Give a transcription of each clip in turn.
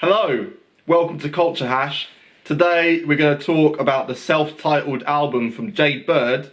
Hello, welcome to Culture Hash. Today we're going to talk about the self-titled album from Jade Bird.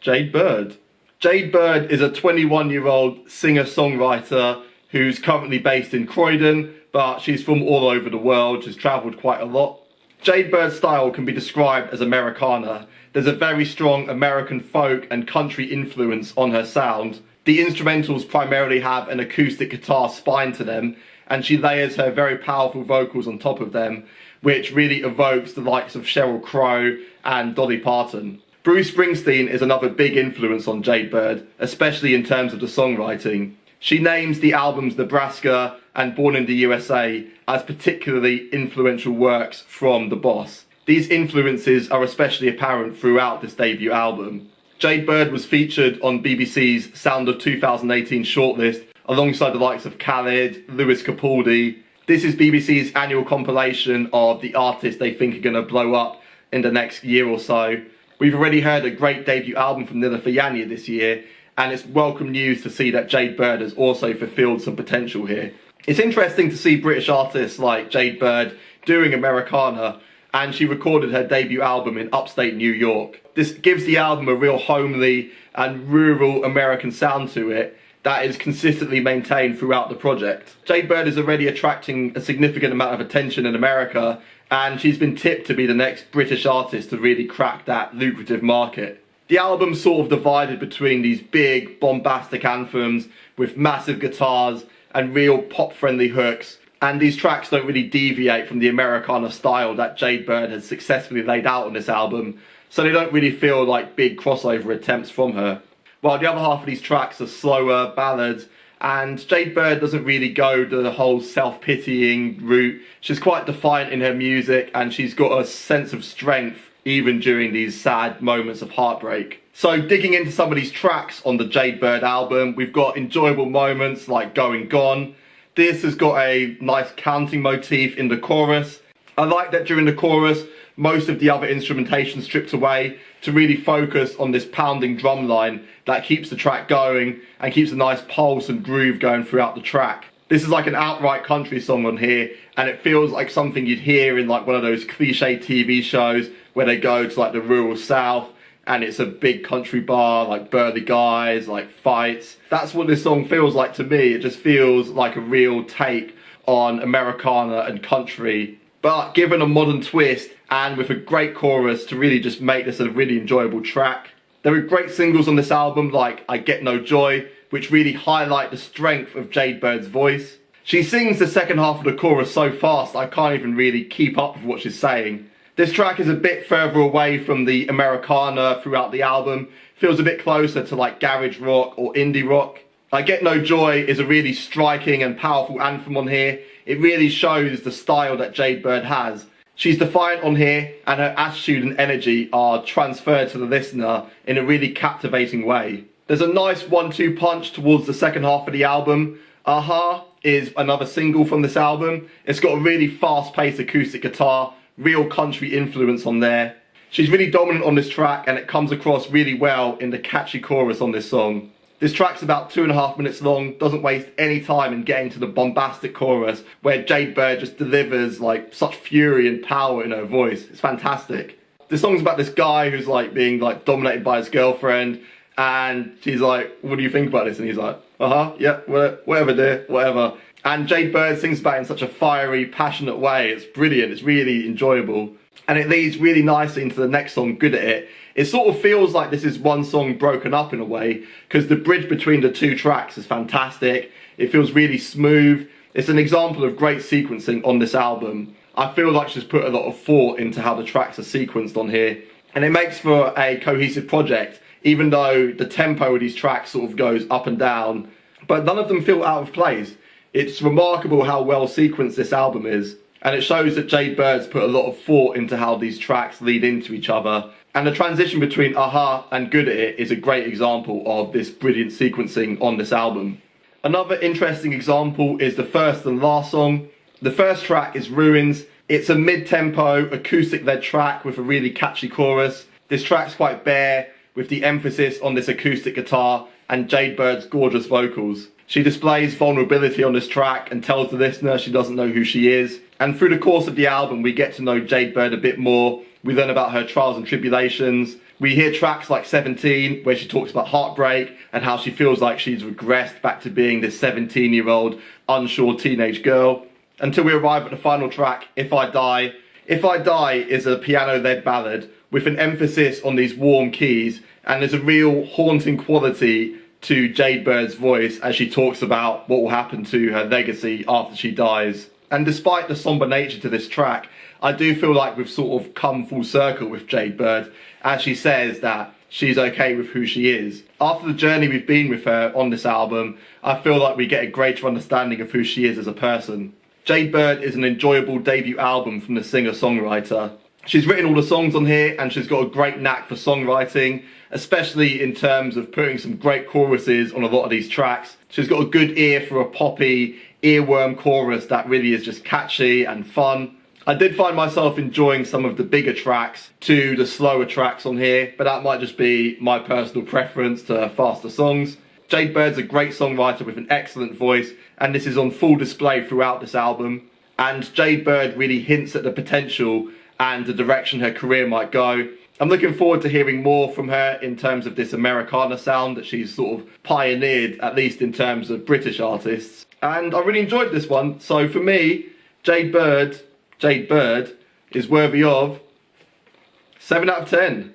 Jade Bird. Jade Bird is a 21-year-old singer-songwriter who's currently based in Croydon, but she's from all over the world. She's travelled quite a lot. Jade Bird's style can be described as Americana. There's a very strong American folk and country influence on her sound. The instrumentals primarily have an acoustic guitar spine to them, and she layers her very powerful vocals on top of them, which really evokes the likes of Sheryl Crow and Dolly Parton. Bruce Springsteen is another big influence on Jade Bird, especially in terms of the songwriting. She names the albums Nebraska and Born in the USA as particularly influential works from the boss. These influences are especially apparent throughout this debut album. Jade Bird was featured on BBC's Sound of 2018 shortlist alongside the likes of Khaled, Lewis Capaldi. This is BBC's annual compilation of the artists they think are going to blow up in the next year or so. We've already heard a great debut album from Nila Fayania this year, and it's welcome news to see that Jade Bird has also fulfilled some potential here. It's interesting to see British artists like Jade Bird doing Americana, and she recorded her debut album in upstate New York. This gives the album a real homely and rural American sound to it that is consistently maintained throughout the project. Jade Bird is already attracting a significant amount of attention in America, and she's been tipped to be the next British artist to really crack that lucrative market. The album's sort of divided between these big, bombastic anthems with massive guitars and real pop-friendly hooks, and these tracks don't really deviate from the Americana style that Jade Bird has successfully laid out on this album, so they don't really feel like big crossover attempts from her. While the other half of these tracks are slower ballads, and Jade Bird doesn't really go the whole self-pitying route. She's quite defiant in her music, and she's got a sense of strength even during these sad moments of heartbreak. So digging into some of these tracks on the Jade Bird album, we've got enjoyable moments like Going Gone. This has got a nice counting motif in the chorus. I like that during the chorus, most of the other instrumentation stripped away to really focus on this pounding drum line that keeps the track going and keeps a nice pulse and groove going throughout the track. This is like an outright country song on here, and it feels like something you'd hear in like one of those cliche TV shows where they go to like the rural south and it's a big country bar, like burly guys, like fights. That's what this song feels like to me. It just feels like a real take on Americana and country, but given a modern twist and with a great chorus to really just make this a really enjoyable track. There are great singles on this album like I Get No Joy, which really highlight the strength of Jade Bird's voice. She sings the second half of the chorus so fast I can't even really keep up with what she's saying. This track is a bit further away from the Americana throughout the album, feels a bit closer to like garage rock or indie rock. I Get No Joy is a really striking and powerful anthem on here. It really shows the style that Jade Bird has. She's defiant on here, and her attitude and energy are transferred to the listener in a really captivating way. There's a nice 1-2 punch towards the second half of the album. Aha is another single from this album. It's got a really fast-paced acoustic guitar, real country influence on there. She's really dominant on this track, and it comes across really well in the catchy chorus on this song. This track's about 2.5 minutes long, doesn't waste any time in getting to the bombastic chorus where Jade Bird just delivers like such fury and power in her voice. It's fantastic. This song's about this guy who's like being like dominated by his girlfriend, and she's like, what do you think about this? And he's like, yeah, whatever dear, whatever. And Jade Bird sings about it in such a fiery, passionate way. It's brilliant, it's really enjoyable. And it leads really nicely into the next song, Good at It. It sort of feels like this is one song broken up in a way, because the bridge between the two tracks is fantastic. It feels really smooth. It's an example of great sequencing on this album. I feel like she's put a lot of thought into how the tracks are sequenced on here, and it makes for a cohesive project, even though the tempo of these tracks sort of goes up and down, but none of them feel out of place. It's remarkable how well sequenced this album is, and it shows that Jade Bird's put a lot of thought into how these tracks lead into each other. And the transition between Aha and Good at It is a great example of this brilliant sequencing on this album. Another interesting example is the first and last song. The first track is Ruins. It's a mid-tempo, acoustic-led track with a really catchy chorus. This track's quite bare, with the emphasis on this acoustic guitar and Jade Bird's gorgeous vocals. She displays vulnerability on this track and tells the listener she doesn't know who she is. And through the course of the album, we get to know Jade Bird a bit more. We learn about her trials and tribulations. We hear tracks like 17, where she talks about heartbreak and how she feels like she's regressed back to being this 17-year-old unsure teenage girl. Until we arrive at the final track, If I Die. If I Die is a piano-led ballad with an emphasis on these warm keys, and there's a real haunting quality to Jade Bird's voice as she talks about what will happen to her legacy after she dies. And despite the somber nature to this track, I do feel like we've sort of come full circle with Jade Bird, as she says that she's okay with who she is. After the journey we've been with her on this album, I feel like we get a greater understanding of who she is as a person. Jade Bird is an enjoyable debut album from the singer-songwriter. She's written all the songs on here and she's got a great knack for songwriting, especially in terms of putting some great choruses on a lot of these tracks. She's got a good ear for a poppy, earworm chorus that really is just catchy and fun. I did find myself enjoying some of the bigger tracks to the slower tracks on here, but that might just be my personal preference to faster songs. Jade Bird's a great songwriter with an excellent voice, and this is on full display throughout this album. And Jade Bird really hints at the potential and the direction her career might go. I'm looking forward to hearing more from her in terms of this Americana sound that she's sort of pioneered, at least in terms of British artists. And I really enjoyed this one, so for me, Jade Bird is worthy of 7 out of 10.